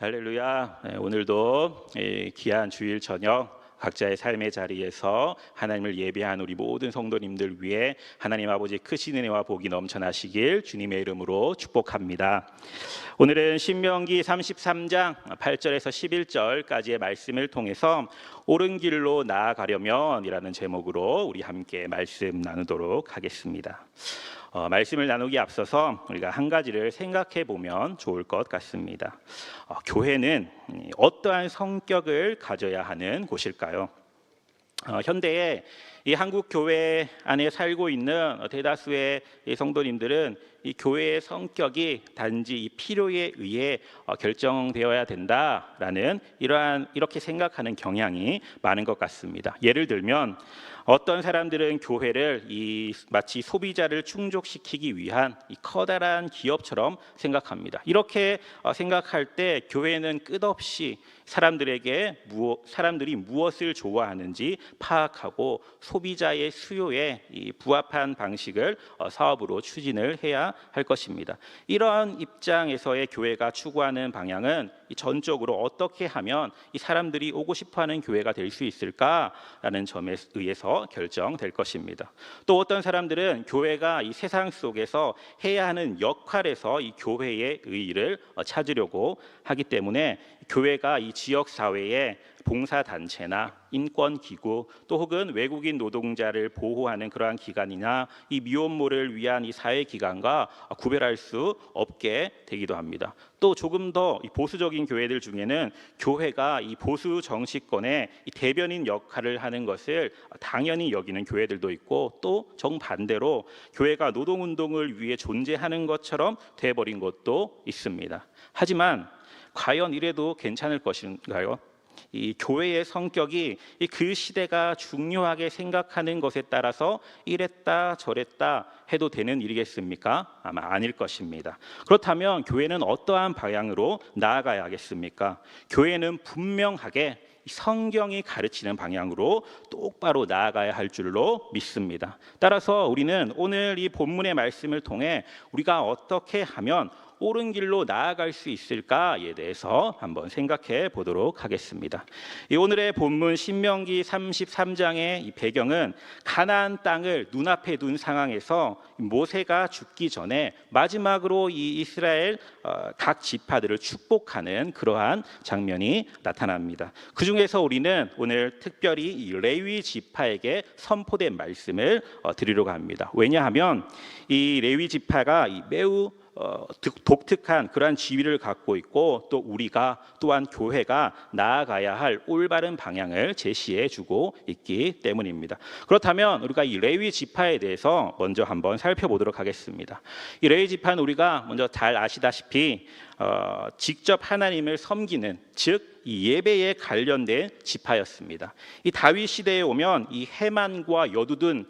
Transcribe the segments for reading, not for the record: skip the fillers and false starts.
할렐루야. 오늘도 귀한 주일 저녁 각자의 삶의 자리에서 하나님을 예배한 우리 모든 성도님들 위해 하나님 아버지 크신 은혜와 복이 넘쳐나시길 주님의 이름으로 축복합니다. 오늘은 신명기 33장 8절에서 11절까지의 말씀을 통해서 옳은 길로 나아가려면 이라는 제목으로 우리 함께 말씀 나누도록 하겠습니다. 말씀을 나누기 앞서서 우리가 한 가지를 생각해 보면 좋을 것 같습니다. 교회는 어떠한 성격을 가져야 하는 곳일까요? 현대에 이 한국 교회 안에 살고 있는 대다수의 성도님들은 이 교회의 성격이 단지 이 필요에 의해 결정되어야 된다라는 이렇게 생각하는 경향이 많은 것 같습니다. 예를 들면 어떤 사람들은 교회를 마치 소비자를 충족시키기 위한 이 커다란 기업처럼 생각합니다. 이렇게 생각할 때 교회는 끝없이 사람들이 무엇을 좋아하는지 파악하고 소비자의 수요에 부합한 방식을 사업으로 추진을 해야 할 것입니다. 이러한 입장에서의 교회가 추구하는 방향은 전적으로 어떻게 하면 이 사람들이 오고 싶어하는 교회가 될 수 있을까라는 점에 의해서 결정될 것입니다. 또 어떤 사람들은 교회가 이 세상 속에서 해야 하는 역할에서 이 교회의 의의를 찾으려고 하기 때문에 교회가 이 지역 사회에 봉사단체나 인권기구 또 혹은 외국인 노동자를 보호하는 그러한 기관이나 이 미혼모를 위한 이 사회기관과 구별할 수 없게 되기도 합니다. 또 조금 더 보수적인 교회들 중에는 교회가 이 보수 정치권의 이 대변인 역할을 하는 것을 당연히 여기는 교회들도 있고 또 정반대로 교회가 노동운동을 위해 존재하는 것처럼 돼버린 것도 있습니다. 하지만 과연 이래도 괜찮을 것인가요? 이 교회의 성격이 그 시대가 중요하게 생각하는 것에 따라서 이랬다 저랬다 해도 되는 일이겠습니까? 아마 아닐 것입니다. 그렇다면 교회는 어떠한 방향으로 나아가야 하겠습니까? 교회는 분명하게 성경이 가르치는 방향으로 똑바로 나아가야 할 줄로 믿습니다. 따라서 우리는 오늘 이 본문의 말씀을 통해 우리가 어떻게 하면 옳은 길로 나아갈 수 있을까에 대해서 한번 생각해 보도록 하겠습니다. 오늘의 본문 신명기 33장의 이 배경은 가나안 땅을 눈앞에 둔 상황에서 모세가 죽기 전에 마지막으로 이 이스라엘 각 지파들을 축복하는 그러한 장면이 나타납니다. 그 중에서 우리는 오늘 특별히 이 레위 지파에게 선포된 말씀을 드리려고 합니다. 왜냐하면 이 레위 지파가 매우 독특한 그러한 지위를 갖고 있고 또 우리가 또한 교회가 나아가야 할 올바른 방향을 제시해 주고 있기 때문입니다. 그렇다면 우리가 이 레위 지파에 대해서 먼저 한번 살펴보도록 하겠습니다. 이 레위 지파는 우리가 먼저 잘 아시다시피 직접 하나님을 섬기는 즉 이 예배에 관련된 지파였습니다. 이 다윗 시대에 오면 이 헤만과 여두둔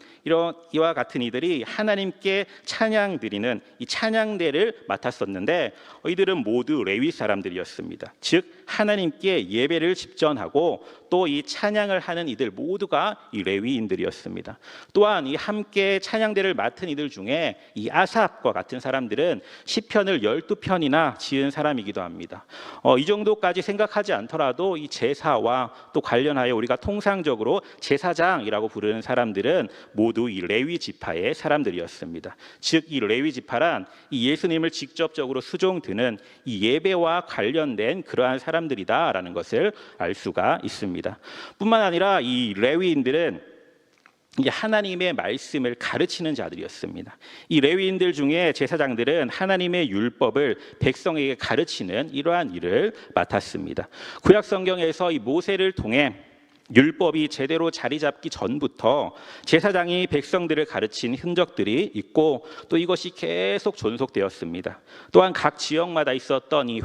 이와 같은 이들이 하나님께 찬양 드리는 이 찬양대를 맡았었는데 이들은 모두 레위 사람들이었습니다. 즉 하나님께 예배를 집전하고 또 이 찬양을 하는 이들 모두가 이 레위인들이었습니다. 또한 이 함께 찬양대를 맡은 이들 중에 이 아삽과 같은 사람들은 시편을 12편이나 지은 사람이기도 합니다. 이 정도까지 생각하지 않더라도 이 제사와 또 관련하여 우리가 통상적으로 제사장이라고 부르는 사람들은 모두 이 레위 지파의 사람들이었습니다. 즉 이 레위 지파란 이 예수님을 직접적으로 수종드는 이 예배와 관련된 그러한 사람들이다라는 것을 알 수가 있습니다. 뿐만 아니라 이 레위인들은 하나님의 말씀을 가르치는 자들이었습니다. 이 레위인들 중에 제사장들은 하나님의 율법을 백성에게 가르치는 이러한 일을 맡았습니다. 구약 성경에서 이 모세를 통해 율법이 제대로 자리 잡기 전부터 제사장이 백성들을 가르친 흔적들이 있고 또 이것이 계속 존속되었습니다. 또한 각 지역마다 있었던 이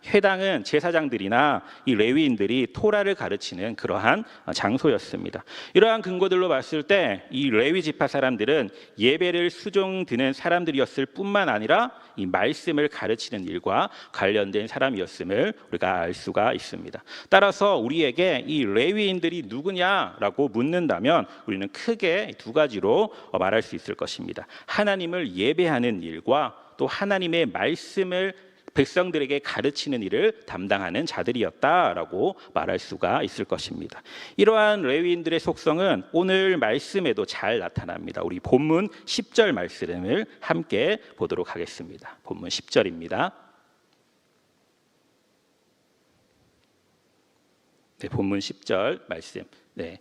회당은 제사장들이나 이 레위인들이 토라를 가르치는 그러한 장소였습니다. 이러한 근거들로 봤을 때 이 레위 지파 사람들은 예배를 수종드는 사람들이었을 뿐만 아니라 이 말씀을 가르치는 일과 관련된 사람이었음을 우리가 알 수가 있습니다. 따라서 우리에게 이 레위인들이 누구냐라고 묻는다면 우리는 크게 두 가지로 말할 수 있을 것입니다. 하나님을 예배하는 일과 또 하나님의 말씀을 백성들에게 가르치는 일을 담당하는 자들이었다라고 말할 수가 있을 것입니다. 이러한 레위인들의 속성은 오늘 말씀에도 잘 나타납니다. 우리 본문 10절 말씀을 함께 보도록 하겠습니다. 본문 10절입니다. 네, 본문 10절 말씀. 네,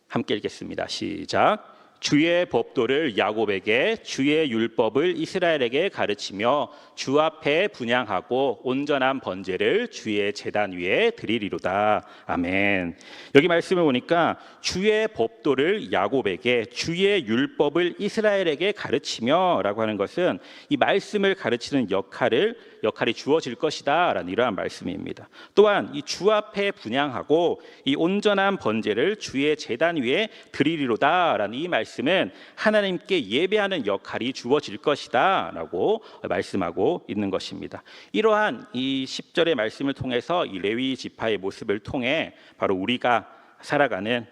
함께 읽겠습니다. 시작. 주의 법도를 야곱에게, 주의 율법을 이스라엘에게 가르치며 주 앞에 분향하고 온전한 번제를 주의 제단 위에 드리리로다. 아멘. 여기 말씀을 보니까 주의 법도를 야곱에게, 주의 율법을 이스라엘에게 가르치며 라고 하는 것은 이 말씀을 가르치는 역할이 주어질 것이다 라는 이러한 말씀입니다. 또한 이 주 앞에 분향하고 이 온전한 번제를 주의 제단 위에 드리리로다 라는 이 말씀은 하나님께 예배하는 역할이 주어질 것이다 라고 말씀하고 있는 것입니다. 이러한 이 10절의 말씀을 통해서 이 레위 지파의 모습을 통해 바로 우리가 살아가는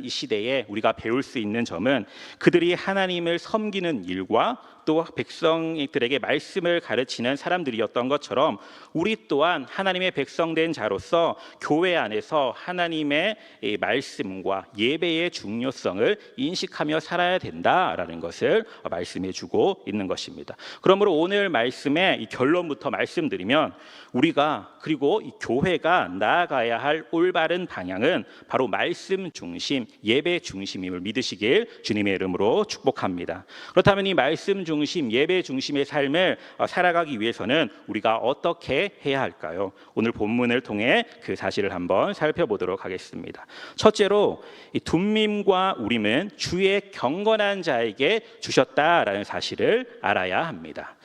이 시대에 우리가 배울 수 있는 점은 그들이 하나님을 섬기는 일과 또 백성들에게 말씀을 가르치는 사람들이었던 것처럼 우리 또한 하나님의 백성된 자로서 교회 안에서 하나님의 말씀과 예배의 중요성을 인식하며 살아야 된다라는 것을 말씀해 주고 있는 것입니다. 그러므로 오늘 말씀의 이 결론부터 말씀드리면 우리가 그리고 이 교회가 나아가야 할 올바른 방향은 바로 말씀 중심, 예배 중심임을 믿으시길 주님의 이름으로 축복합니다. 그렇다면 이 말씀 중심, 예배 중심의 삶을 살아가기 위해서는 우리가 어떻게 해야 할까요? 오늘 본문을 통해 그 사실을 한번 살펴보도록 하겠습니다. 첫째로 이 둠밈과 우림은 주의 경건한 자에게 주셨다라는 사실을 알아야 합니다.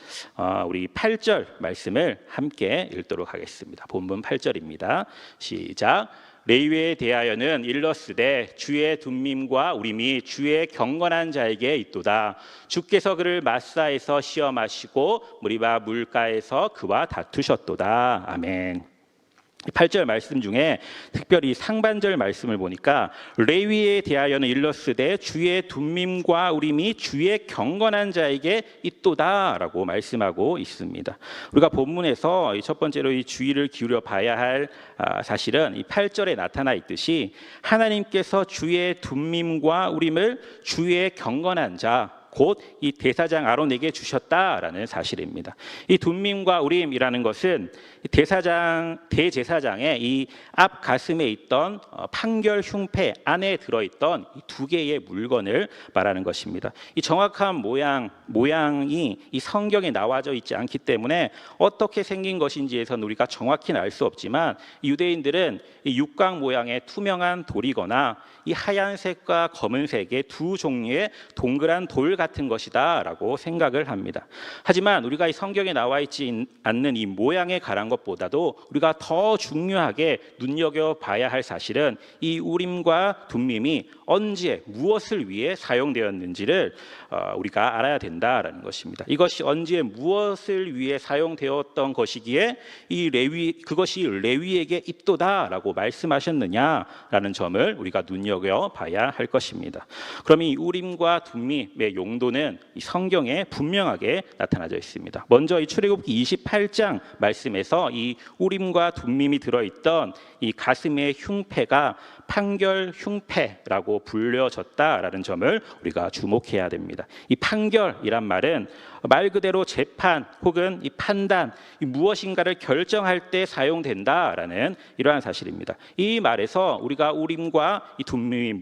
우리 8절 말씀을 함께 읽도록 하겠습니다. 본문 8절입니다. 시작. 레위에 대하여는 일러스되 주의 둠밈과 우림이 주의 경건한 자에게 있도다. 주께서 그를 마사에서 시험하시고 무리바 물가에서 그와 다투셨도다. 아멘. 8절 말씀 중에 특별히 상반절 말씀을 보니까 레위에 대하여는 일러스되 주의 둠밈과 우림이 주의 경건한 자에게 있도다라고 말씀하고 있습니다. 우리가 본문에서 첫 번째로 이 주의를 기울여 봐야 할 사실은 이 8절에 나타나 있듯이 하나님께서 주의 둠밈과 우림을 주의 경건한 자 곧 이 대사장 아론에게 주셨다라는 사실입니다. 이 둠밈과 우림이라는 것은 대제사장의 이 앞 가슴에 있던 판결 흉패 안에 들어있던 이 두 개의 물건을 말하는 것입니다. 이 정확한 모양이 이 성경에 나와져 있지 않기 때문에 어떻게 생긴 것인지에서는 우리가 정확히는 알 수 없지만 유대인들은 이 육각 모양의 투명한 돌이거나 이 하얀색과 검은색의 두 종류의 동그란 돌 같은 것이다라고 생각을 합니다. 하지만 우리가 이 성경에 나와 있지 않는 이 모양에 관한 것보다도 우리가 더 중요하게 눈여겨봐야 할 사실은 이 우림과 둠밈이 언제 무엇을 위해 사용되었는지를 우리가 알아야 된다라는 것입니다. 이것이 언제 무엇을 위해 사용되었던 것이기에 그것이 레위에게 있도다라고 말씀하셨느냐라는 점을 우리가 눈여겨봐야 할 것입니다. 그럼 이 우림과 둠밈의 용도는 이 성경에 분명하게 나타나져 있습니다. 먼저 이 출애굽기 28장 말씀에서 이 우림과 둠밈이 들어있던 이 가슴의 흉패가 판결 흉패라고 불려졌다라는 점을 우리가 주목해야 됩니다. 이 판결이란 말은 말 그대로 재판 혹은 이 판단, 이 무엇인가를 결정할 때 사용된다라는 이러한 사실입니다. 이 말에서 우리가 우림과 이 둠밈이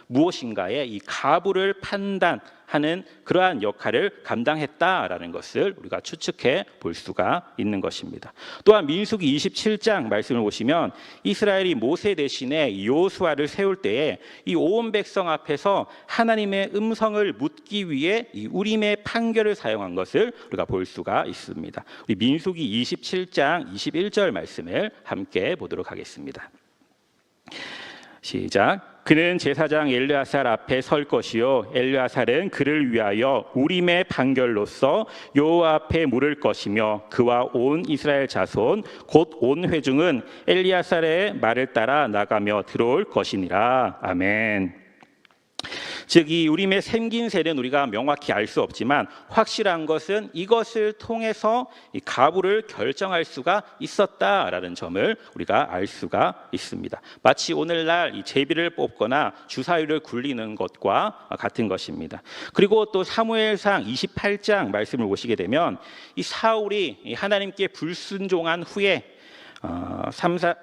무엇인가의 이 가부를 판단하는 그러한 역할을 감당했다라는 것을 우리가 추측해 볼 수가 있는 것입니다. 또한 민수기 27장 말씀을 보시면 이스라엘이 모세 대신에 여호수아를 세울 때에 이 온 백성 앞에서 하나님의 음성을 묻기 위해 이 우림의 판결을 사용한 것을 우리가 볼 수가 있습니다. 우리 민수기 27장 21절 말씀을 함께 보도록 하겠습니다. 시작. 그는 제사장 엘르아살 앞에 설 것이요 엘르아살은 그를 위하여 우림의 판결로서 여호와 앞에 물을 것이며 그와 온 이스라엘 자손 곧 온 회중은 엘르아살의 말을 따라 나가며 들어올 것이니라. 아멘. 즉 이 우림의 생긴새는 우리가 명확히 알 수 없지만 확실한 것은 이것을 통해서 이 가부를 결정할 수가 있었다라는 점을 우리가 알 수가 있습니다. 마치 오늘날 이 제비를 뽑거나 주사위를 굴리는 것과 같은 것입니다. 그리고 또 사무엘상 28장 말씀을 보시게 되면 이 사울이 하나님께 불순종한 후에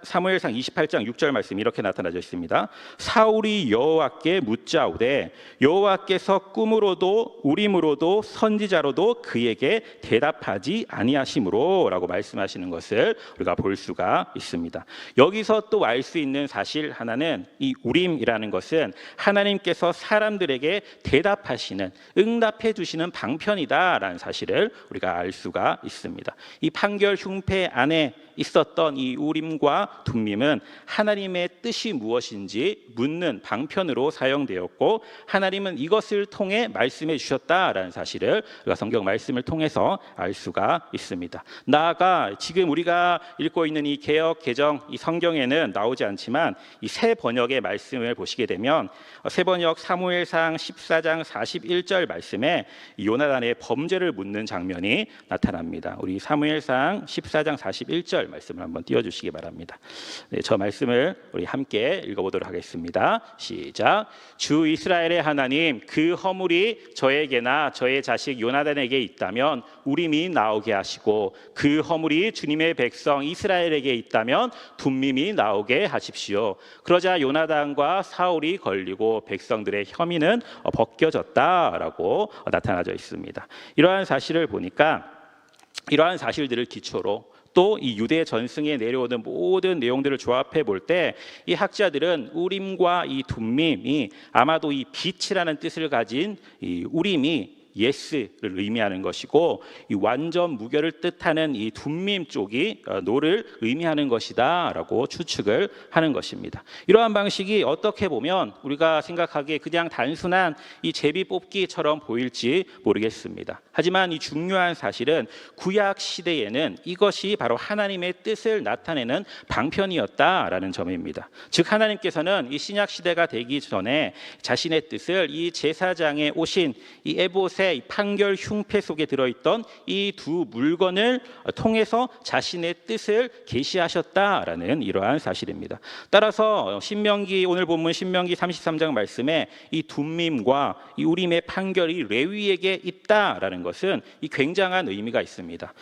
사무엘상 28장 6절 말씀 이렇게 나타나져 있습니다. 사울이 여호와께 묻자오되 여호와께서 꿈으로도 우림으로도 선지자로도 그에게 대답하지 아니하심으로 라고 말씀하시는 것을 우리가 볼 수가 있습니다. 여기서 또 알 수 있는 사실 하나는 이 우림이라는 것은 하나님께서 사람들에게 대답하시는, 응답해 주시는 방편이다라는 사실을 우리가 알 수가 있습니다. 이 판결 흉패 안에 있었던 이 우림과 둠밈은 하나님의 뜻이 무엇인지 묻는 방편으로 사용되었고 하나님은 이것을 통해 말씀해 주셨다라는 사실을 우리가 성경 말씀을 통해서 알 수가 있습니다. 나아가 지금 우리가 읽고 있는 이 개역 개정 이 성경에는 나오지 않지만 이 새 번역의 말씀을 보시게 되면 새 번역 사무엘상 14장 41절 말씀에 요나단의 범죄를 묻는 장면이 나타납니다. 우리 사무엘상 14장 41절 말씀을 한번 띄워주시기 바랍니다. 네, 저 말씀을 우리 함께 읽어보도록 하겠습니다. 시작. 주 이스라엘의 하나님, 그 허물이 저에게나 저의 자식 요나단에게 있다면 우림이 나오게 하시고 그 허물이 주님의 백성 이스라엘에게 있다면 둠밈이 나오게 하십시오. 그러자 요나단과 사울이 걸리고 백성들의 혐의는 벗겨졌다라고 나타나져 있습니다. 이러한 사실을 보니까 이러한 사실들을 기초로 또 이 유대 전승에 내려오는 모든 내용들을 조합해 볼 때 이 학자들은 우림과 이 둠밈이 아마도 이 빛이라는 뜻을 가진 이 우림이 예스를 의미하는 것이고 이 완전 무결을 뜻하는 이 둠밈 쪽이 노를 의미하는 것이다라고 추측을 하는 것입니다. 이러한 방식이 어떻게 보면 우리가 생각하기에 그냥 단순한 이 제비 뽑기처럼 보일지 모르겠습니다. 하지만 이 중요한 사실은 구약 시대에는 이것이 바로 하나님의 뜻을 나타내는 방편이었다라는 점입니다. 즉 하나님께서는 이 신약 시대가 되기 전에 자신의 뜻을 이 제사장에 오신 이 에봇의 이 판결 흉패 속에 들어있던 이 두 물건을 통해서 자신의 뜻을 계시하셨다라는 이러한 사실입니다. 따라서 신명기 오늘 본문 신명기 33장 말씀에 이 둠밈과 이 우림의 판결이 레위에게 있다라는 것은 이 굉장한 의미가 있습니다.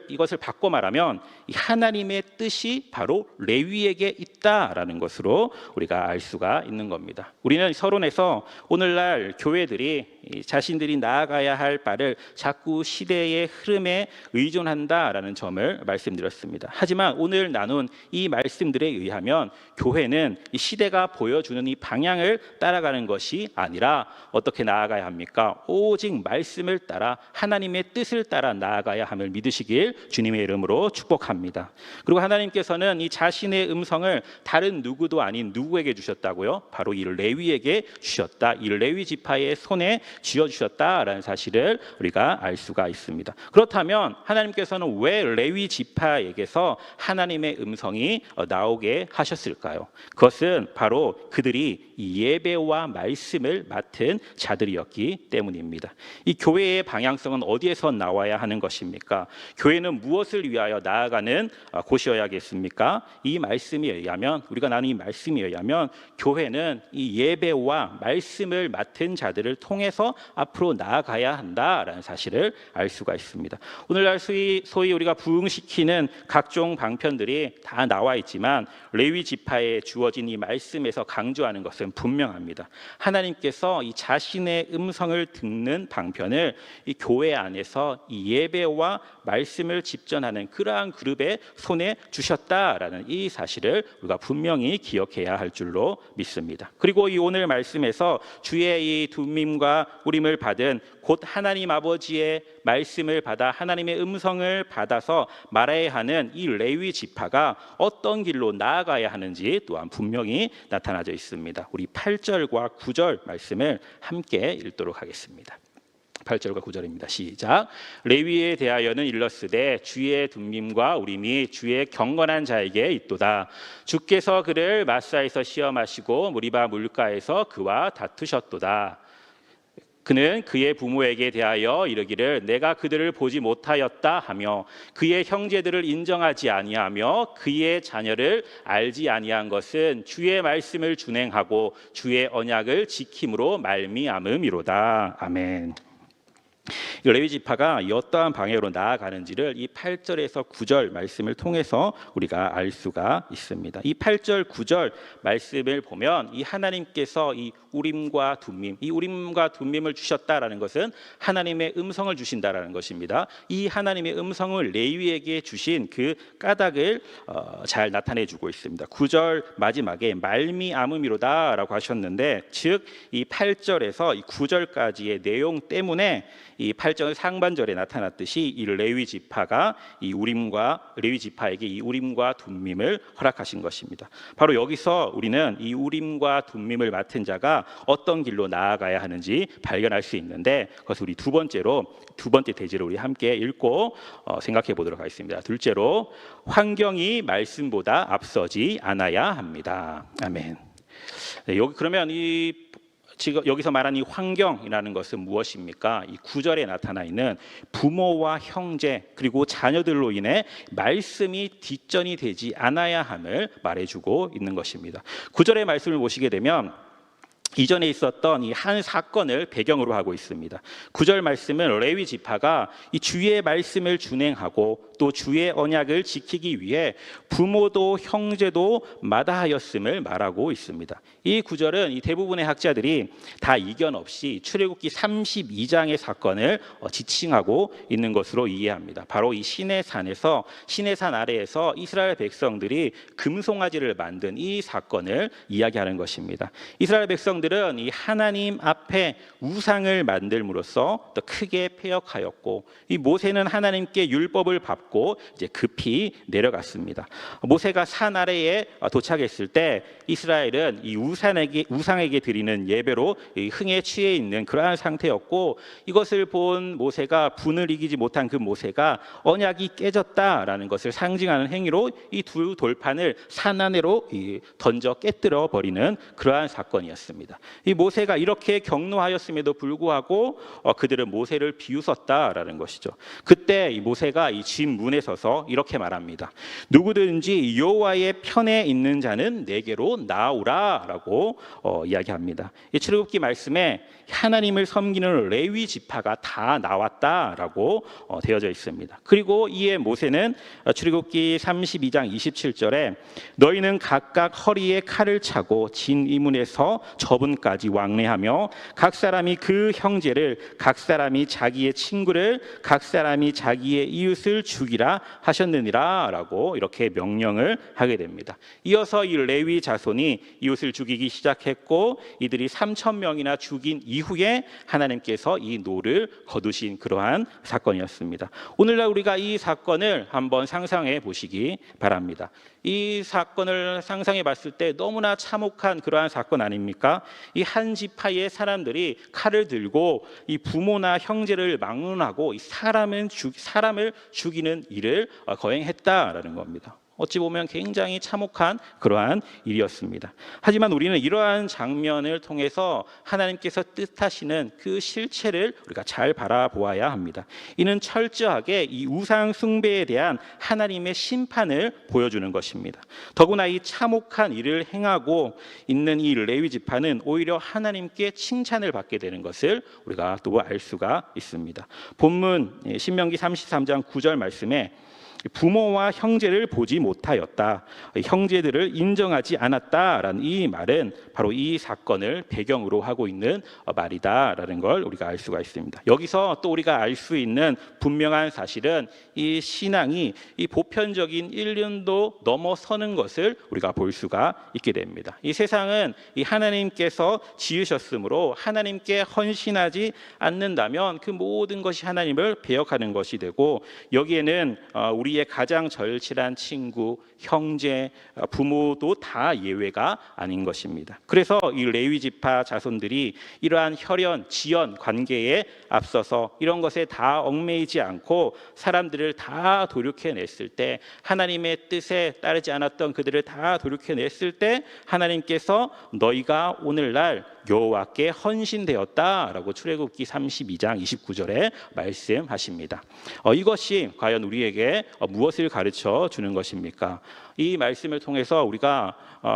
이것을 바꿔 말하면 이 하나님의 뜻이 바로 레위에게 있다라는 것으로 우리가 알 수가 있는 겁니다. 우리는 서론에서 오늘날 교회들이 자신들이 나아가야 할 바를 자꾸 시대의 흐름에 의존한다라는 점을 말씀드렸습니다. 하지만 오늘 나눈 이 말씀들에 의하면 교회는 이 시대가 보여주는 이 방향을 따라가는 것이 아니라 어떻게 나아가야 합니까? 오직 말씀을 따라 하나님의 뜻을 따라 나아가야 함을 믿으시길 주님의 이름으로 축복합니다. 그리고 하나님께서는 이 자신의 음성을 다른 누구도 아닌 누구에게 주셨다고요? 바로 이 레위에게 주셨다. 이 레위 지파의 손에 쥐어주셨다라는 사실을 우리가 알 수가 있습니다. 그렇다면 하나님께서는 왜 레위 지파에게서 하나님의 음성이 나오게 하셨을까요? 그것은 바로 그들이 이 예배와 말씀을 맡은 자들이었기 때문입니다. 이 교회의 방향성은 어디에서 나와야 하는 것입니까? 교회는 무엇을 위하여 나아가는 곳이어야겠습니까? 이 말씀에 의하면 우리가 나눈 이 말씀에 의하면 교회는 이 예배와 말씀을 맡은 자들을 통해서 앞으로 나아가야 한다라는 사실을 알 수가 있습니다. 오늘날 소위 우리가 부흥시키는 각종 방편들이 다 나와 있지만 레위 지파에 주어진 이 말씀에서 강조하는 것은 분명합니다. 하나님께서 이 자신의 음성을 듣는 방편을 이 교회 안에서 이 예배와 말씀을 집전하는 그러한 그룹의 손에 주셨다라는 이 사실을 우리가 분명히 기억해야 할 줄로 믿습니다. 그리고 이 오늘 말씀에서 주의 이 둠밈과 우림을 받은 곧 하나님 아버지의 말씀을 받아 하나님의 음성을 받아서 말해야 하는 이 레위 지파가 어떤 길로 나아가야 하는지 또한 분명히 나타나져 있습니다. 우리 8절과 9절 말씀을 함께 읽도록 하겠습니다. 8절과 9절입니다. 시작. 레위에 대하여는 일렀으되 주의 둠밈과 우림이 주의 경건한 자에게 있도다. 주께서 그를 마사에서 시험하시고 무리바 물가에서 그와 다투셨도다. 그는 그의 부모에게 대하여 이르기를 내가 그들을 보지 못하였다 하며 그의 형제들을 인정하지 아니하며 그의 자녀를 알지 아니한 것은 주의 말씀을 준행하고 주의 언약을 지킴으로 말미암음이로다. 아멘. 레위 지파가 어떠한 방향으로 나아가는지를 이 8절에서 9절 말씀을 통해서 우리가 알 수가 있습니다. 이 8절, 9절 말씀을 보면 이 하나님께서 이 우림과 둠밈, 이 우림과 둠밈을 주셨다라는 것은 하나님의 음성을 주신다라는 것입니다. 이 하나님의 음성을 레위에게 주신 그 까닭을 잘 나타내주고 있습니다. 9절 마지막에 말미암음이로다라고 하셨는데, 즉 이 8절에서 이 9절까지의 내용 때문에 이 8절 상반절에 나타났듯이 이 레위 지파가 이 우림과 레위 지파에게 이 우림과 둠밈을 허락하신 것입니다. 바로 여기서 우리는 이 우림과 둠밈을 맡은 자가 어떤 길로 나아가야 하는지 발견할 수 있는데, 그것을 우리 두 번째 대지를 우리 함께 읽고 생각해 보도록 하겠습니다. 둘째로, 환경이 말씀보다 앞서지 않아야 합니다. 아멘. 네, 그러면 지금 여기서 말하는 이 환경이라는 것은 무엇입니까? 이 9절에 나타나 있는 부모와 형제 그리고 자녀들로 인해 말씀이 뒷전이 되지 않아야 함을 말해주고 있는 것입니다. 9절의 말씀을 보시게 되면 이전에 있었던 이 한 사건을 배경으로 하고 있습니다. 9절 말씀은 레위 지파가 이 주의 말씀을 준행하고 또 주의 언약을 지키기 위해 부모도 형제도 마다하였음을 말하고 있습니다. 이 9절은 이 대부분의 학자들이 다 이견 없이 출애굽기 32장의 사건을 지칭하고 있는 것으로 이해합니다. 바로 이 시내산 아래에서 이스라엘 백성들이 금송아지를 만든 이 사건을 이야기하는 것입니다. 이스라엘 백성들은 이 하나님 앞에 우상을 만들므로써 더 크게 패역하였고, 이 모세는 하나님께 율법을 받고 이제 급히 내려갔습니다. 모세가 산 아래에 도착했을 때 이스라엘은 이 우상에게 드리는 예배로 흥에 취해 있는 그러한 상태였고, 이것을 본 모세가 분을 이기지 못한 그 모세가 언약이 깨졌다라는 것을 상징하는 행위로 이 두 돌판을 산 안으로 던져 깨뜨려 버리는 그러한 사건이었습니다. 이 모세가 이렇게 격노하였음에도 불구하고 그들은 모세를 비웃었다라는 것이죠. 그때 이 모세가 이 진 문에 서서 이렇게 말합니다. 누구든지 여호와의 편에 있는 자는 내게로 나오라라고 이야기합니다. 이 출애굽기 말씀에 하나님을 섬기는 레위 지파가 다 나왔다라고 되어져 있습니다. 그리고 이에 모세는 출애굽기 32장 27절에 너희는 각각 허리에 칼을 차고 진 이문에서 저분까지 왕래하며 각 사람이 그 형제를, 각 사람이 자기의 친구를, 각 사람이 자기의 이웃을 죽이라 하셨느니라 라고 이렇게 명령을 하게 됩니다. 이어서 이 레위 자손이 이웃을 죽이기 시작했고, 이들이 3,000명이나 죽인 이후에 하나님께서 이 노를 거두신 그러한 사건이었습니다. 오늘날 우리가 이 사건을 한번 상상해 보시기 바랍니다. 이 사건을 상상해 봤을 때 너무나 참혹한 그러한 사건 아닙니까? 이 한 지파의 사람들이 칼을 들고 이 부모나 형제를 막론하고 이 사람을 죽이는 일을 거행했다라는 겁니다. 어찌 보면 굉장히 참혹한 그러한 일이었습니다. 하지만 우리는 이러한 장면을 통해서 하나님께서 뜻하시는 그 실체를 우리가 잘 바라보아야 합니다. 이는 철저하게 이 우상 숭배에 대한 하나님의 심판을 보여주는 것입니다. 더구나 이 참혹한 일을 행하고 있는 이 레위 지파는 오히려 하나님께 칭찬을 받게 되는 것을 우리가 또 알 수가 있습니다. 본문 신명기 33장 9절 말씀에 부모와 형제를 보지 못하였다, 형제들을 인정하지 않았다라는 이 말은 바로 이 사건을 배경으로 하고 있는 말이다라는 걸 우리가 알 수가 있습니다. 여기서 또 우리가 알 수 있는 분명한 사실은 이 신앙이 이 보편적인 인륜도 넘어서는 것을 우리가 볼 수가 있게 됩니다. 이 세상은 이 하나님께서 지으셨으므로 하나님께 헌신하지 않는다면 그 모든 것이 하나님을 배역하는 것이 되고, 여기에는 우리 우리의 가장 절친한 친구, 형제, 부모도 다 예외가 아닌 것입니다. 그래서 이 레위 지파 자손들이 이러한 혈연, 지연 관계에 앞서서 이런 것에 다 얽매이지 않고 사람들을 다 돌이켜냈을 때, 하나님의 뜻에 따르지 않았던 그들을 다 돌이켜냈을 때 하나님께서 너희가 오늘날 여호와께 헌신되었다라고 출애굽기 32장 29절에 말씀하십니다. 이것이 과연 우리에게 무엇을 가르쳐 주는 것입니까? 이 말씀을 통해서 우리가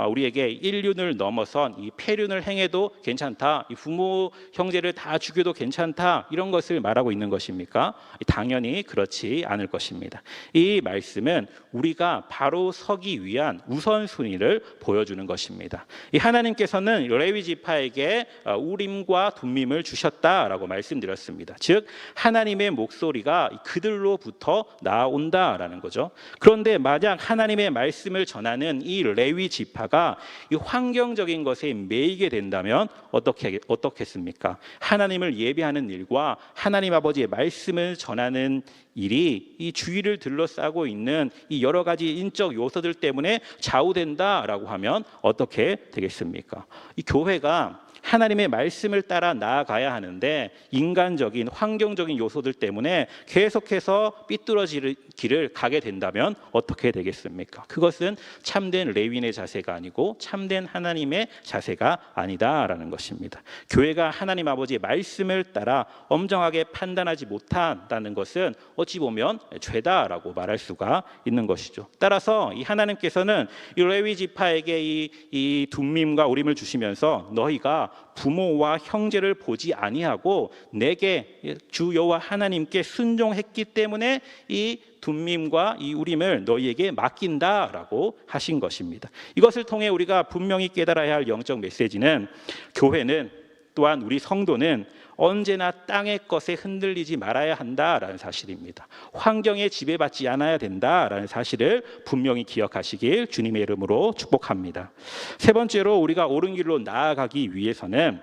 우리에게 인륜을 넘어선 이 폐륜을 행해도 괜찮다, 이 부모 형제를 다 죽여도 괜찮다, 이런 것을 말하고 있는 것입니까? 당연히 그렇지 않을 것입니다. 이 말씀은 우리가 바로 서기 위한 우선순위를 보여주는 것입니다. 이 하나님께서는 레위 지파에게 우림과 둠밈을 주셨다라고 말씀드렸습니다. 즉 하나님의 목소리가 그들로부터 나온다라는 거죠. 그런데 만약 하나님의 말씀을 전하는 이 레위 지파가 이 환경적인 것에 매이게 된다면 어떻겠습니까? 하나님을 예배하는 일과 하나님 아버지의 말씀을 전하는 일이 이 주위를 둘러싸고 있는 이 여러 가지 인적 요소들 때문에 좌우된다라고 하면 어떻게 되겠습니까? 이 교회가 하나님의 말씀을 따라 나아가야 하는데 인간적인 환경적인 요소들 때문에 계속해서 삐뚤어질 길을 가게 된다면 어떻게 되겠습니까? 그것은 참된 레위인의 자세가 아니고 참된 하나님의 자세가 아니다라는 것입니다. 교회가 하나님 아버지의 말씀을 따라 엄정하게 판단하지 못한다는 것은 어찌 보면 죄다라고 말할 수가 있는 것이죠. 따라서 이 하나님께서는 이 레위 지파에게 이 둠밈과 우림을 주시면서 너희가 부모와 형제를 보지 아니하고 내게 주 여호와 하나님께 순종했기 때문에 이 둠밈과 이 우림을 너희에게 맡긴다라고 하신 것입니다. 이것을 통해 우리가 분명히 깨달아야 할 영적 메시지는, 교회는 또한 우리 성도는 언제나 땅의 것에 흔들리지 말아야 한다라는 사실입니다. 환경에 지배받지 않아야 된다라는 사실을 분명히 기억하시길 주님의 이름으로 축복합니다. 세 번째로 우리가 옳은 길로 나아가기 위해서는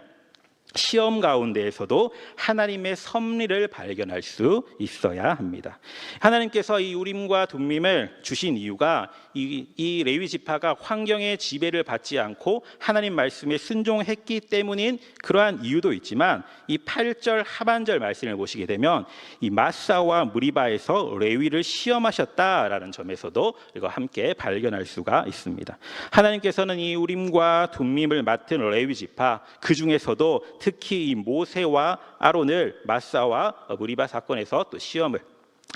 시험 가운데에서도 하나님의 섭리를 발견할 수 있어야 합니다. 하나님께서 이 우림과 둠밈을 주신 이유가 이 레위 지파가 환경의 지배를 받지 않고 하나님 말씀에 순종했기 때문인 그러한 이유도 있지만, 이 8절 하반절 말씀을 보시게 되면 이 마사와 무리바에서 레위를 시험하셨다라는 점에서도 이거 함께 발견할 수가 있습니다. 하나님께서는 이 우림과 둠밈을 맡은 레위 지파, 그 중에서도 특히 이 모세와 아론을 마사와 무리바 사건에서 또 시험을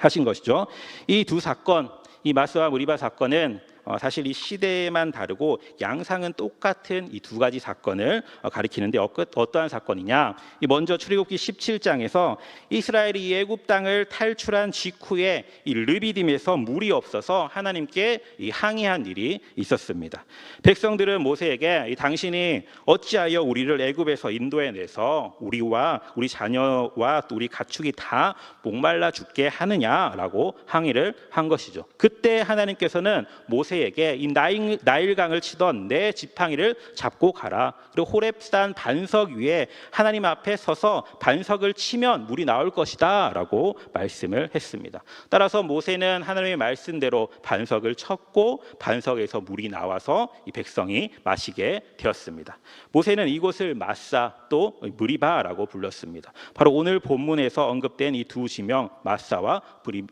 하신 것이죠. 이 두 사건, 이 마사와 무리바 사건은 사실 이 시대만 다르고 양상은 똑같은 이 두 가지 사건을 가리키는데 어떠한 사건이냐? 먼저 출애굽기 17장에서 이스라엘이 애굽 땅을 탈출한 직후에 이 르비딤에서 물이 없어서 하나님께 항의한 일이 있었습니다. 백성들은 모세에게 당신이 어찌하여 우리를 애굽에서 인도해내서 우리와 우리 자녀와 또 우리 가축이 다 목말라 죽게 하느냐라고 항의를 한 것이죠. 그때 하나님께서는 모세에게 이 나일강을 치던 내 지팡이를 잡고 가라. 그리고 호렙산 반석 위에 하나님 앞에 서서 반석을 치면 물이 나올 것이다 라고 말씀을 했습니다. 따라서 모세는 하나님의 말씀대로 반석을 쳤고 반석에서 물이 나와서 이 백성이 마시게 되었습니다. 모세는 이곳을 마사 또 무리바라고 불렀습니다. 바로 오늘 본문에서 언급된 이 두 지명 마사와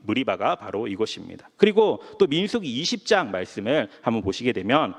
무리바가 바로 이곳입니다. 그리고 또 민수기 20장 말씀을 한번 보시게 되면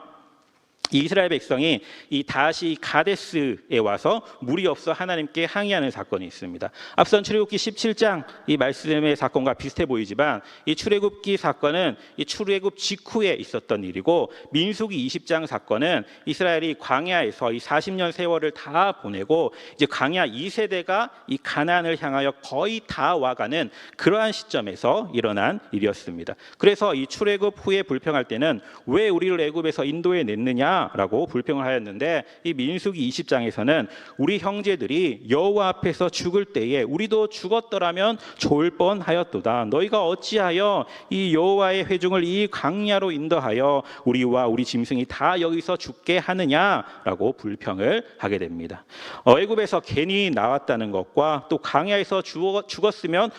이 이스라엘 백성이 이 다시 가데스에 와서 물이 없어 하나님께 항의하는 사건이 있습니다. 앞선 출애굽기 17장 이 말씀의 사건과 비슷해 보이지만 이 출애굽기 사건은 이 출애굽 직후에 있었던 일이고, 민수기 20장 사건은 이스라엘이 광야에서 이 40년 세월을 다 보내고 이제 광야 2세대가 이 가나안을 향하여 거의 다 와가는 그러한 시점에서 일어난 일이었습니다. 그래서 이 출애굽 후에 불평할 때는 왜 우리를 애굽에서 인도해 냈느냐 하느냐라고 불평을 하였는데, 이 민수기 20장에서는 우리 형제들이 여호와 앞에서 죽을 때에 우리도 죽었더라면 좋을 뻔하였도다. 너희가 어찌하여 이 여호와의 회중을 이 광야로 인도하여 우리와 우리 짐승이 다 여기서 죽게 하느냐라고 불평을 하게 됩니다. 애굽에서 괜히 나왔다는 것과 또 광야에서 죽었으면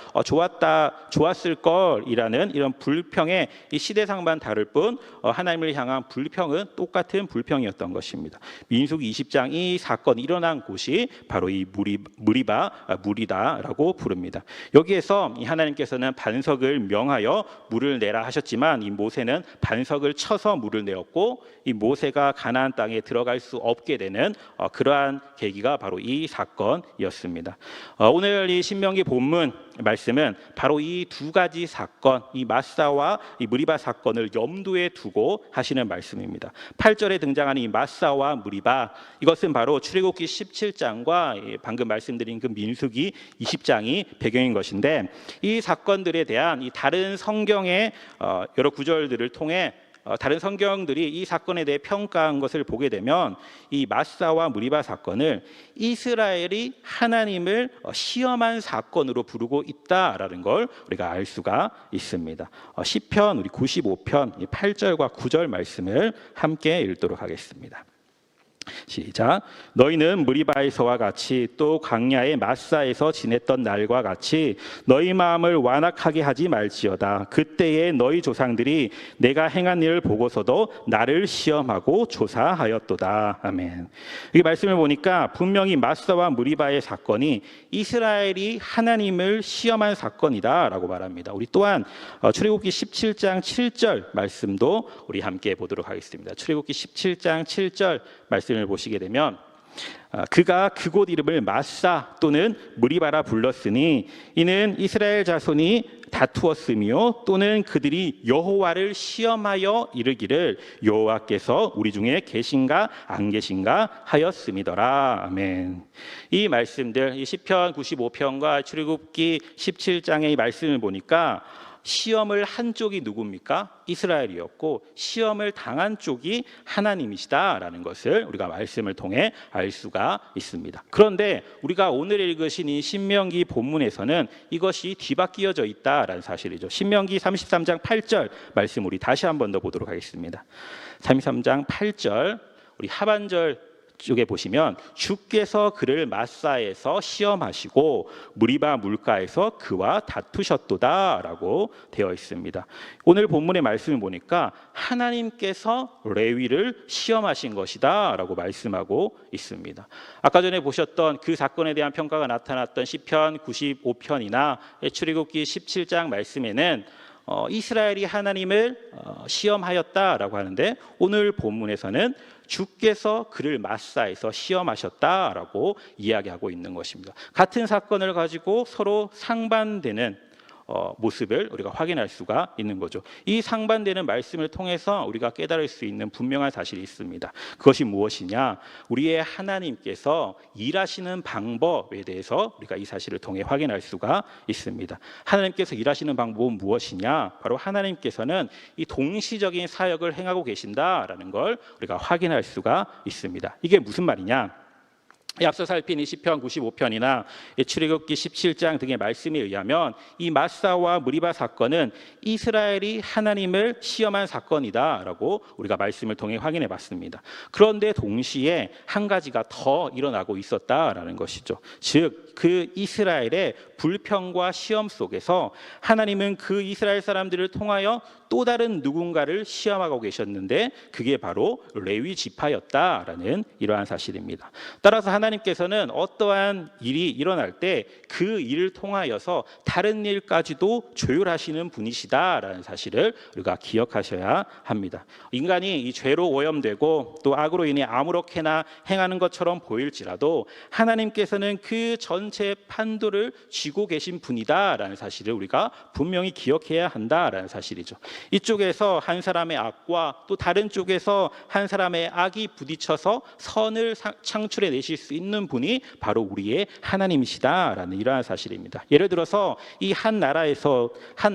좋았을 걸이라는 이런 불평의 이 시대상만 다를 뿐 하나님을 향한 불평은 똑같은 불평이었던 것입니다. 민수기 20장 이 사건이 일어난 곳이 바로 이 무리다라고 부릅니다. 여기에서 이 하나님께서는 반석을 명하여 물을 내라 하셨지만, 이 모세는 반석을 쳐서 물을 내었고, 이 모세가 가나안 땅에 들어갈 수 없게 되는 그러한 계기가 바로 이 사건이었습니다. 오늘 이 신명기 본문 말씀은 바로 이 두 가지 사건, 이 마사와 이 무리바 사건을 염두에 두고 하시는 말씀입니다. 8절에 등장하는 이 마사와 무리바, 이것은 바로 출애굽기 17장과 방금 말씀드린 그 민수기 20장이 배경인 것인데, 이 사건들에 대한 이 다른 성경의 여러 구절들을 통해 다른 성경들이 이 사건에 대해 평가한 것을 보게 되면, 이 마사와 무리바 사건을 이스라엘이 하나님을 시험한 사건으로 부르고 있다라는 걸 우리가 알 수가 있습니다. 시편 우리 95편 8절과 9절 말씀을 함께 읽도록 하겠습니다. 시작. 너희는 무리바에서와 같이 또 광야의 마사에서 지냈던 날과 같이 너희 마음을 완악하게 하지 말지어다. 그때에 너희 조상들이 내가 행한 일을 보고서도 나를 시험하고 조사하였도다. 아멘. 이 말씀을 보니까 분명히 마사와 무리바의 사건이 이스라엘이 하나님을 시험한 사건이다라고 말합니다. 우리 또한 출애굽기 17장 7절 말씀도 우리 함께 보도록 하겠습니다. 출애굽기 17장 7절 말씀을 보시게 되면, 그가 그곳 이름을 마사 또는 무리바라 불렀으니 이는 이스라엘 자손이 다투었으며 또는 그들이 여호와를 시험하여 이르기를 여호와께서 우리 중에 계신가 안 계신가 하였음이더라. 아멘. 이 말씀들, 이 시편 95편과 출애굽기 17장의 이 말씀을 보니까 시험을 한 쪽이 누굽니까? 이스라엘이었고, 시험을 당한 쪽이 하나님이시다라는 것을 우리가 말씀을 통해 알 수가 있습니다. 그런데 우리가 오늘 읽으신 이 신명기 본문에서는 이것이 뒤바뀌어져 있다라는 사실이죠. 신명기 33장 8절 말씀 우리 다시 한 번 더 보도록 하겠습니다. 33장 8절 우리 하반절 쪽에 보시면, 주께서 그를 마사에서 시험하시고 무리바 물가에서 그와 다투셨도다라고 되어 있습니다. 오늘 본문의 말씀을 보니까 하나님께서 레위를 시험하신 것이다라고 말씀하고 있습니다. 아까 전에 보셨던 그 사건에 대한 평가가 나타났던 시편 95편이나 출애굽기 17장 말씀에는 이스라엘이 하나님을 시험하였다라고 하는데, 오늘 본문에서는 주께서 그를 마사에서 시험하셨다라고 이야기하고 있는 것입니다. 같은 사건을 가지고 서로 상반되는 모습을 우리가 확인할 수가 있는 거죠. 이 상반되는 말씀을 통해서 우리가 깨달을 수 있는 분명한 사실이 있습니다. 그것이 무엇이냐? 우리의 하나님께서 일하시는 방법에 대해서 우리가 이 사실을 통해 확인할 수가 있습니다. 하나님께서 일하시는 방법은 무엇이냐? 바로 하나님께서는 이 동시적인 사역을 행하고 계신다라는 걸 우리가 확인할 수가 있습니다. 이게 무슨 말이냐? 앞서 살핀 이 시편 95편이나 출애굽기 17장 등의 말씀에 의하면 이 마사와 무리바 사건은 이스라엘이 하나님을 시험한 사건이다라고 우리가 말씀을 통해 확인해 봤습니다. 그런데 동시에 한 가지가 더 일어나고 있었다라는 것이죠. 즉 그 이스라엘의 불평과 시험 속에서 하나님은 그 이스라엘 사람들을 통하여 또 다른 누군가를 시험하고 계셨는데, 그게 바로 레위 지파였다라는 이러한 사실입니다. 따라서 하나님께서는 어떠한 일이 일어날 때 그 일을 통하여서 다른 일까지도 조율하시는 분이시다라는 사실을 우리가 기억하셔야 합니다. 인간이 이 죄로 오염되고 또 악으로 인해 아무렇게나 행하는 것처럼 보일지라도 하나님께서는 그 전체 판도를 쥐고 계신 분이다라는 사실을 우리가 분명히 기억해야 한다라는 사실이죠. 이쪽에서 한 사람의 악과 또 다른 쪽에서 한 사람의 악이 부딪혀서 선을 창출해 내실 수 수 있는 분이 바로 우리의 하나님이시다라는 이러한 사실입니다. 예를 들어서 이 한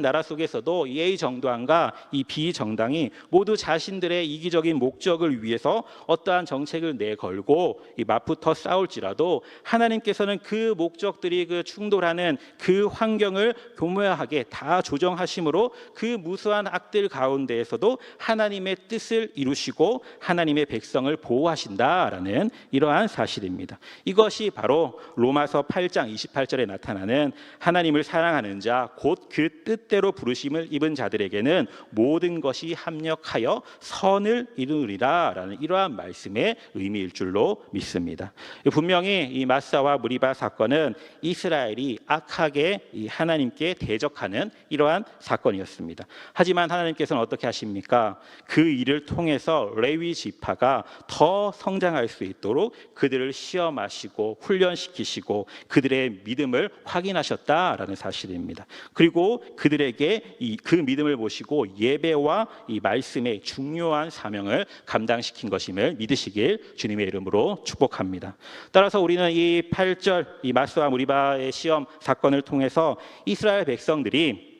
나라 속에서도 이 A 정당과 이 B 정당이 모두 자신들의 이기적인 목적을 위해서 어떠한 정책을 내걸고 이 맞붙어 싸울지라도 하나님께서는 그 목적들이 그 충돌하는 그 환경을 교묘하게 다 조정하심으로 그 무수한 악들 가운데에서도 하나님의 뜻을 이루시고 하나님의 백성을 보호하신다라는 이러한 사실입니다. 이것이 바로 로마서 8장 28절에 나타나는 하나님을 사랑하는 자 곧 그 뜻대로 부르심을 입은 자들에게는 모든 것이 합력하여 선을 이루리라라는 이러한 말씀의 의미일 줄로 믿습니다. 분명히 이 마사와 무리바 사건은 이스라엘이 악하게 이 하나님께 대적하는 이러한 사건이었습니다. 하지만 하나님께서는 어떻게 하십니까? 그 일을 통해서 레위 지파가 더 성장할 수 있도록 그들을 시험하시고 훈련시키시고 그들의 믿음을 확인하셨다라는 사실입니다. 그리고 그들에게 그 믿음을 보시고 예배와 이 말씀의 중요한 사명을 감당시킨 것임을 믿으시길 주님의 이름으로 축복합니다. 따라서 우리는 이 8절 이 마스와 무리바의 시험 사건을 통해서 이스라엘 백성들이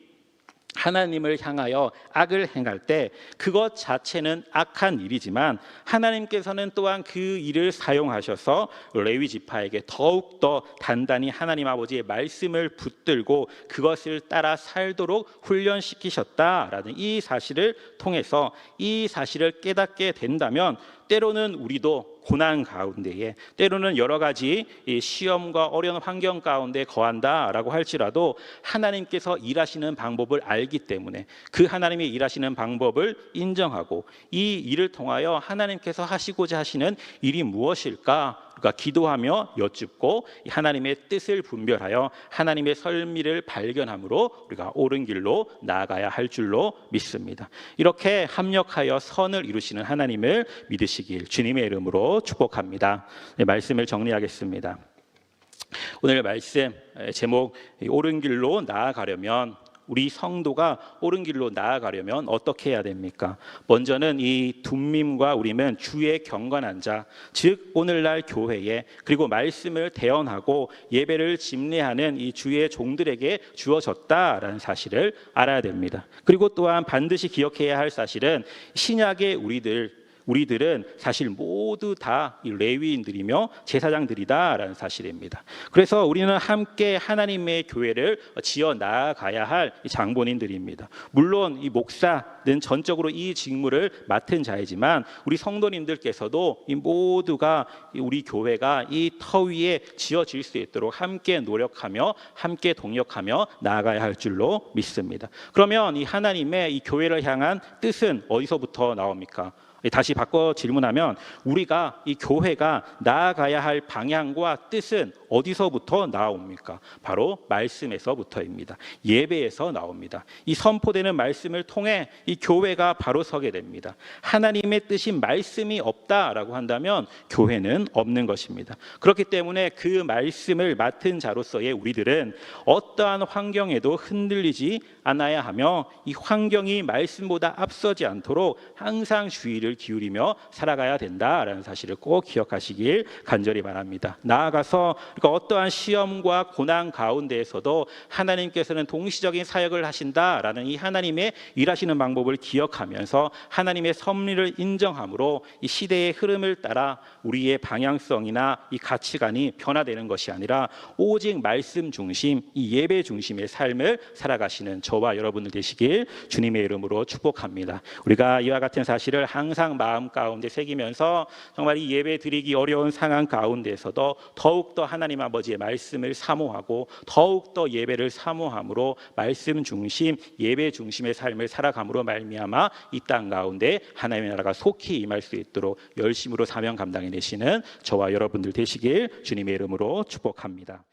하나님을 향하여 악을 행할 때 그것 자체는 악한 일이지만 하나님께서는 또한 그 일을 사용하셔서 레위 지파에게 더욱더 단단히 하나님 아버지의 말씀을 붙들고 그것을 따라 살도록 훈련시키셨다라는 이 사실을 통해서 이 사실을 깨닫게 된다면 때로는 우리도 고난 가운데에 때로는 여러 가지 시험과 어려운 환경 가운데 거한다라고 할지라도 하나님께서 일하시는 방법을 알기 때문에 그 하나님이 일하시는 방법을 인정하고 이 일을 통하여 하나님께서 하시고자 하시는 일이 무엇일까? 그러니까 기도하며 여쭙고 하나님의 뜻을 분별하여 하나님의 설미를 발견함으로 우리가 옳은 길로 나아가야 할 줄로 믿습니다. 이렇게 합력하여 선을 이루시는 하나님을 믿으시길 주님의 이름으로 축복합니다. 네, 말씀을 정리하겠습니다. 오늘 말씀 제목 옳은 길로 나아가려면 우리 성도가 옳은 길로 나아가려면 어떻게 해야 됩니까? 먼저는 이 둠밈과 우림은 주의 경건한 자, 즉 오늘날 교회에 그리고 말씀을 대언하고 예배를 집례하는 이 주의 종들에게 주어졌다라는 사실을 알아야 됩니다. 그리고 또한 반드시 기억해야 할 사실은 신약의 우리들은 사실 모두 다 레위인들이며 제사장들이다라는 사실입니다. 그래서 우리는 함께 하나님의 교회를 지어 나아가야 할 장본인들입니다. 물론 이 목사는 전적으로 이 직무를 맡은 자이지만 우리 성도님들께서도 이 모두가 우리 교회가 이 터 위에 지어질 수 있도록 함께 노력하며 함께 동력하며 나아가야 할 줄로 믿습니다. 그러면 이 하나님의 이 교회를 향한 뜻은 어디서부터 나옵니까? 다시 바꿔 질문하면 우리가 이 교회가 나아가야 할 방향과 뜻은 어디서부터 나옵니까? 바로 말씀에서부터입니다. 예배에서 나옵니다. 이 선포되는 말씀을 통해 이 교회가 바로 서게 됩니다. 하나님의 뜻인 말씀이 없다라고 한다면 교회는 없는 것입니다. 그렇기 때문에 그 말씀을 맡은 자로서의 우리들은 어떠한 환경에도 흔들리지 않아야 하며 이 환경이 말씀보다 앞서지 않도록 항상 주의를 기울이며 살아가야 된다라는 사실을 꼭 기억하시길 간절히 바랍니다. 나아가서 그러니까 어떠한 시험과 고난 가운데에서도 하나님께서는 동시적인 사역을 하신다라는 이 하나님의 일하시는 방법을 기억하면서 하나님의 섭리를 인정함으로 이 시대의 흐름을 따라 우리의 방향성이나 이 가치관이 변화되는 것이 아니라 오직 말씀 중심, 이 예배 중심의 삶을 살아가시는 저와 여러분들 되시길 주님의 이름으로 축복합니다. 우리가 이와 같은 사실을 항상 마음 가운데 새기면서 정말 이 예배 드리기 어려운 상황 가운데에서도 더욱더 하나님 아버지의 말씀을 사모하고 더욱더 예배를 사모함으로 말씀 중심, 예배 중심의 삶을 살아감으로 말미암아 이 땅 가운데 하나님의 나라가 속히 임할 수 있도록 열심으로 사명 감당해내시는 저와 여러분들 되시길 주님의 이름으로 축복합니다.